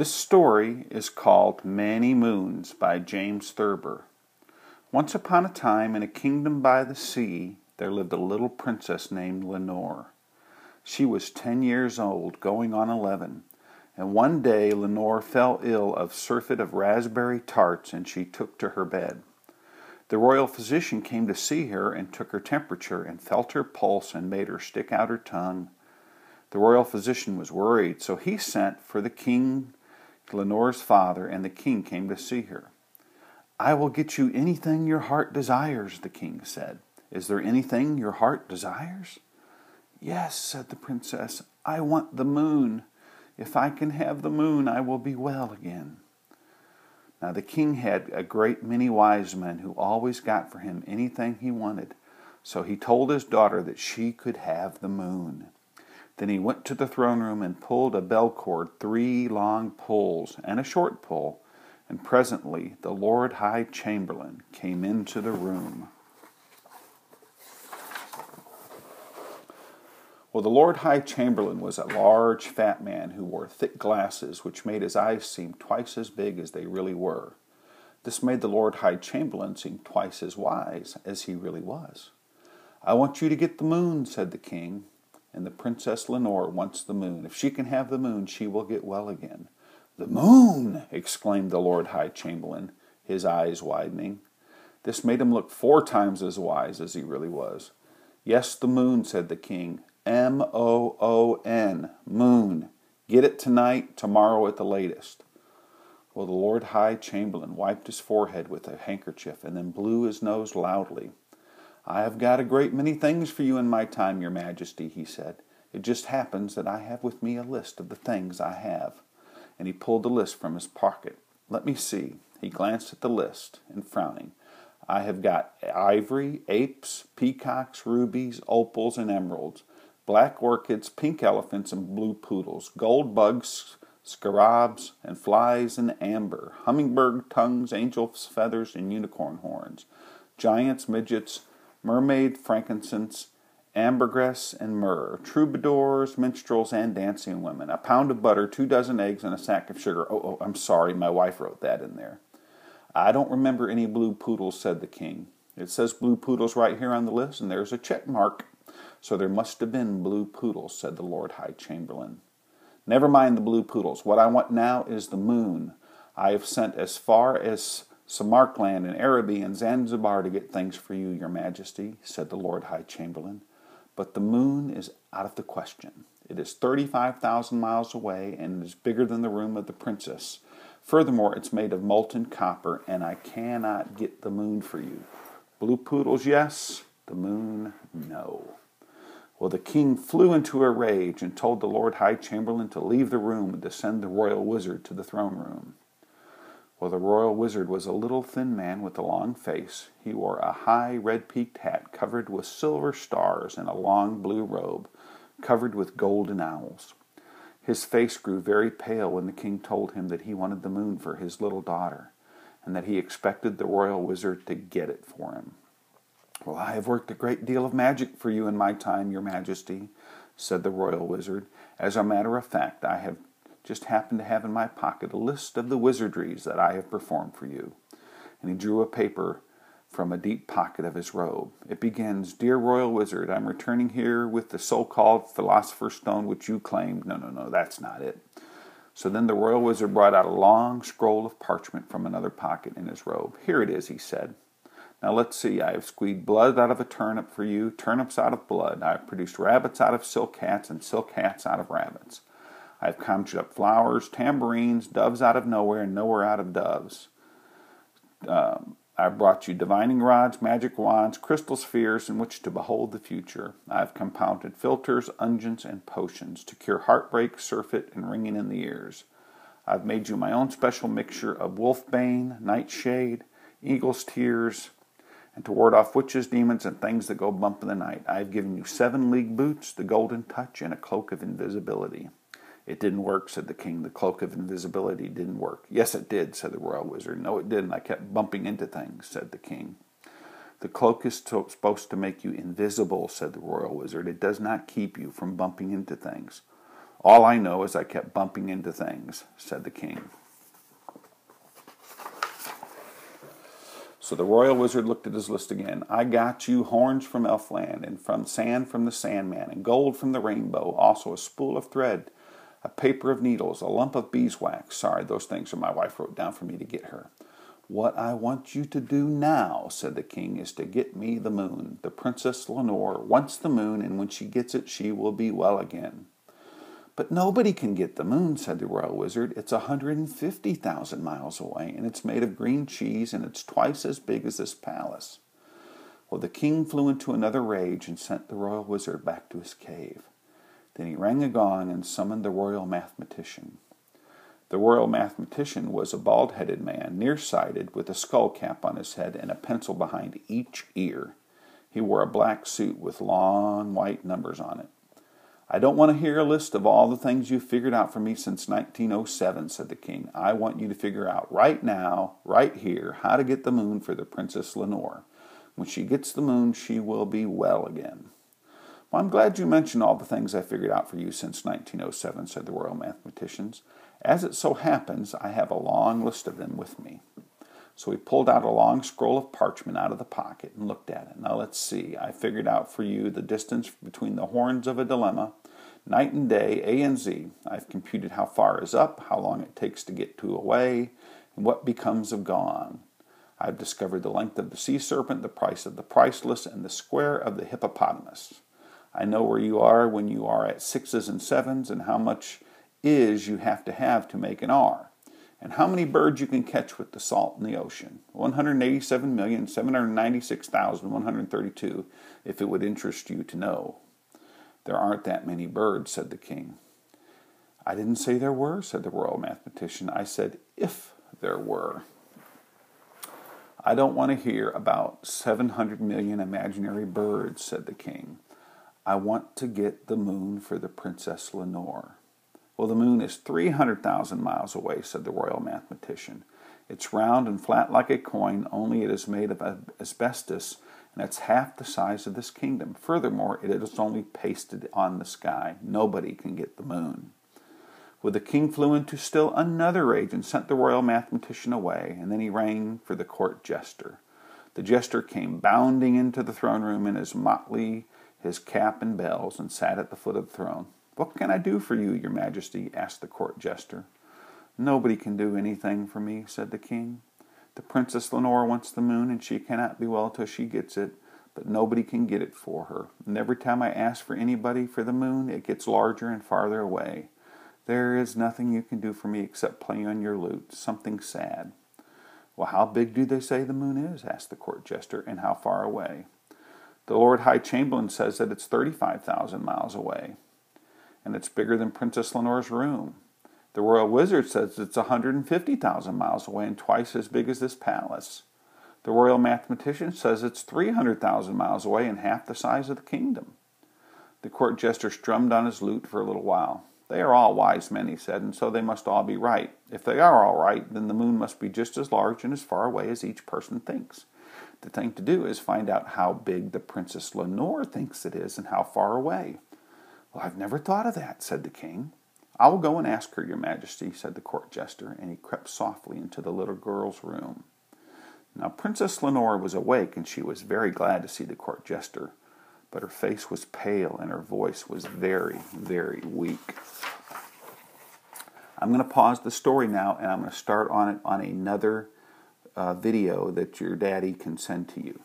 This story is called Many Moons by James Thurber. Once upon a time, in a kingdom by the sea, there lived a little princess named Lenore. She was 10 years old, going on 11, and one day Lenore fell ill of surfeit of raspberry tarts, and she took to her bed. The royal physician came to see her and took her temperature and felt her pulse and made her stick out her tongue. The royal physician was worried, so he sent for the king, Lenore's father, and the king came to see her. "I will get you anything your heart desires," the king said. "Is there anything your heart desires?" "Yes," said the princess. "I want the moon. If I can have the moon, I will be well again." Now the king had a great many wise men who always got for him anything he wanted, so he told his daughter that she could have the moon. Then he went to the throne room and pulled a bell cord, 3 long pulls and a short pull, and presently the Lord High Chamberlain came into the room. Well, the Lord High Chamberlain was a large, fat man who wore thick glasses, which made his eyes seem twice as big as they really were. This made the Lord High Chamberlain seem twice as wise as he really was. "I want you to get the moon," said the king, "and the Princess Lenore wants the moon. If she can have the moon, she will get well again." "The moon!" exclaimed the Lord High Chamberlain, his eyes widening. This made him look 4 times as wise as he really was. "Yes, the moon," said the king. M-O-O-N, moon. Get it tonight, tomorrow at the latest. Well, the Lord High Chamberlain wiped his forehead with a handkerchief and then blew his nose loudly. "I have got a great many things for you in my time, your majesty," he said. "It just happens that I have with me a list of the things I have." And he pulled the list from his pocket. "Let me see." He glanced at the list, and frowning. "I have got ivory, apes, peacocks, rubies, opals, and emeralds, black orchids, pink elephants, and blue poodles, gold bugs, scarabs, and flies in amber, hummingbird tongues, angels' feathers, and unicorn horns, giants, midgets, mermaid, frankincense, ambergris, and myrrh, troubadours, minstrels, and dancing women, a pound of butter, 2 dozen eggs, and a sack of sugar." Oh, I'm sorry, my wife wrote that in there. "I don't remember any blue poodles," said the king. "It says blue poodles right here on the list, and there's a check mark. So there must have been blue poodles," said the Lord High Chamberlain. "Never mind the blue poodles. What I want now is the moon. I have sent as far as Samarkand and Araby and Zanzibar to get things for you, your majesty," said the Lord High Chamberlain. "But the moon is out of the question. It is 35,000 miles away, and it is bigger than the room of the princess. Furthermore, it's made of molten copper, and I cannot get the moon for you. Blue poodles, yes. The moon, no." Well, the king flew into a rage and told the Lord High Chamberlain to leave the room and to send the royal wizard to the throne room. Well, the royal wizard was a little thin man with a long face. He wore a high red-peaked hat covered with silver stars and a long blue robe covered with golden owls. His face grew very pale when the king told him that he wanted the moon for his little daughter, and that he expected the royal wizard to get it for him. "Well, I have worked a great deal of magic for you in my time, your majesty," said the royal wizard. "As a matter of fact, I have just happened to have in my pocket a list of the wizardries that I have performed for you." And he drew a paper from a deep pocket of his robe. It begins, "Dear royal wizard, I'm returning here with the so-called philosopher's stone which you claimed." No, that's not it. So then the royal wizard brought out a long scroll of parchment from another pocket in his robe. "Here it is," he said. "Now let's see. I have squeezed blood out of a turnip for you, turnips out of blood. I have produced rabbits out of silk hats, and silk hats out of rabbits. I have conjured up flowers, tambourines, doves out of nowhere, and nowhere out of doves. I have brought you divining rods, magic wands, crystal spheres in which to behold the future. I have compounded philters, unguents, and potions to cure heartbreak, surfeit, and ringing in the ears. I have made you my own special mixture of wolfbane, nightshade, eagle's tears, and to ward off witches, demons, and things that go bump in the night. I have given you 7-league boots, the golden touch, and a cloak of invisibility." "It didn't work," said the king. "The cloak of invisibility didn't work." "Yes, it did," said the royal wizard. "No, it didn't. I kept bumping into things," said the king. "The cloak is supposed to make you invisible," said the royal wizard. "It does not keep you from bumping into things." All I know is I kept bumping into things, said the king. So the royal wizard looked at his list again. I got you horns from Elfland, and from the Sandman, and gold from the rainbow, also a spool of thread, a paper of needles, a lump of beeswax. Sorry, those things are my wife wrote down for me to get her. What I want you to do now, said the king, is to get me the moon. The Princess Lenore wants the moon, and when she gets it, she will be well again. But nobody can get the moon, said the royal wizard. It's 150,000 miles away, and it's made of green cheese, and it's twice as big as this palace. Well, the king flew into another rage and sent the royal wizard back to his cave. Then he rang a gong and summoned the royal mathematician. The royal mathematician was a bald-headed man, nearsighted, with a skull cap on his head and a pencil behind each ear. He wore a black suit with long white numbers on it. I don't want to hear a list of all the things you've figured out for me since 1907, said the king. I want you to figure out right now, right here, how to get the moon for the Princess Lenore. When she gets the moon, she will be well again. Well, I'm glad you mentioned all the things I figured out for you since 1907, said the royal mathematicians. As it so happens, I have a long list of them with me. So he pulled out a long scroll of parchment out of the pocket and looked at it. Now let's see. I figured out for you the distance between the horns of a dilemma, night and day, A and Z. I've computed how far is up, how long it takes to get to away, and what becomes of gone. I've discovered the length of the sea serpent, the price of the priceless, and the square of the hippopotamus. I know where you are when you are at 6s and 7s, and how much is you have to make an R, and how many birds you can catch with the salt in the ocean. 187,796,132, if it would interest you to know. There aren't that many birds, said the king. I didn't say there were, said the royal mathematician. I said if there were. I don't want to hear about 700 million imaginary birds, said the king. I want to get the moon for the Princess Lenore. Well, the moon is 300,000 miles away, said the royal mathematician. It's round and flat like a coin, only it is made of asbestos, and it's half the size of this kingdom. Furthermore, it is only pasted on the sky. Nobody can get the moon. Well, the king flew into still another rage and sent the royal mathematician away, and then he rang for the court jester. The jester came bounding into the throne room in his motley, his cap and bells, and sat at the foot of the throne. What can I do for you, your majesty? Asked the court jester. Nobody can do anything for me, said the king. The Princess Lenore wants the moon, and she cannot be well till she gets it, but nobody can get it for her. And every time I ask for anybody for the moon, it gets larger and farther away. There is nothing you can do for me except play on your lute, something sad. Well, how big do they say the moon is? Asked the court jester, and how far away? The Lord High Chamberlain says that it's 35,000 miles away, and it's bigger than Princess Lenore's room. The royal wizard says it's 150,000 miles away and twice as big as this palace. The royal mathematician says it's 300,000 miles away and half the size of the kingdom. The court jester strummed on his lute for a little while. They are all wise men, he said, and so they must all be right. If they are all right, then the moon must be just as large and as far away as each person thinks. The thing to do is find out how big the Princess Lenore thinks it is and how far away. Well, I've never thought of that, said the king. I will go and ask her, your majesty, said the court jester, and he crept softly into the little girl's room. Now, Princess Lenore was awake, and she was very glad to see the court jester, but her face was pale and her voice was very, very weak. I'm going to pause the story now, and I'm going to start on it on another video that your daddy can send to you.